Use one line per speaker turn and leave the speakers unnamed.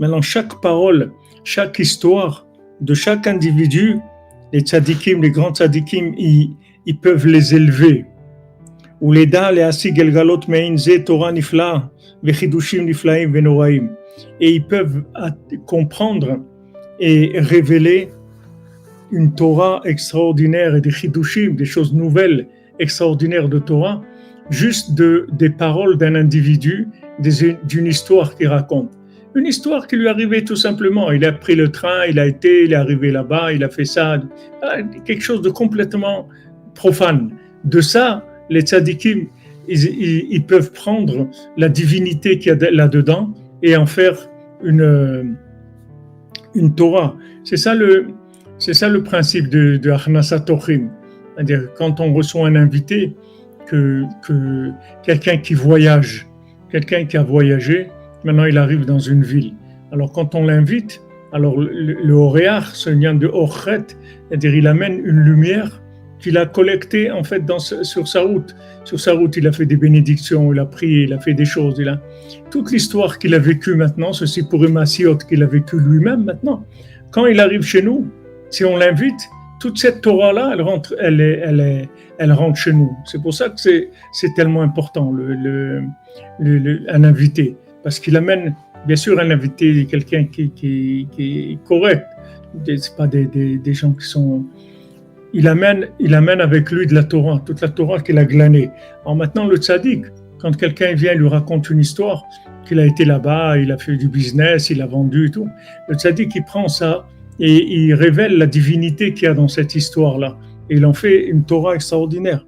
Maintenant, chaque parole, chaque histoire de chaque individu, les tzadikim, les grands tzadikim, ils peuvent les élever. ולדע להשיג גלגלות מעין זה תורה נפלאה וחידושים נפלאים ונוראים. Et ils peuvent comprendre et révéler une Torah extraordinaire et des chidushim, des choses nouvelles extraordinaires de Torah, juste des paroles d'un individu, d'une histoire qu'il raconte. Une histoire qui lui est arrivée tout simplement. Il a pris le train, il est arrivé là-bas, il a fait ça. Quelque chose de complètement profane. De ça, les tzadikim, ils peuvent prendre la divinité qu'il y a là-dedans et en faire une Torah. C'est ça le principe de Achnasat Orchim. C'est-à-dire, quand on reçoit un invité, que quelqu'un qui voyage, quelqu'un qui a voyagé, maintenant il arrive dans une ville. Alors quand on l'invite, alors le Oréach, ce lien de Orchet, c'est-à-dire il amène une lumière qu'il a collectée en fait sur sa route. Sur sa route, il a fait des bénédictions, il a prié, il a fait des choses. Toute l'histoire qu'il a vécue maintenant, ceci pour Massiot qu'il a vécu lui-même maintenant. Quand il arrive chez nous, si on l'invite, toute cette Torah-là, elle rentre chez nous. C'est pour ça que c'est tellement important, un invité. Parce qu'il amène, bien sûr, un invité, quelqu'un qui est correct. C'est pas des gens qui sont... Il amène avec lui de la Torah, toute la Torah qu'il a glanée. Alors maintenant, le tzaddik, quand quelqu'un vient lui raconte une histoire, qu'il a été là-bas, il a fait du business, il a vendu et tout, le tzaddik, il prend ça et il révèle la divinité qu'il y a dans cette histoire-là. Et il en fait une Torah extraordinaire.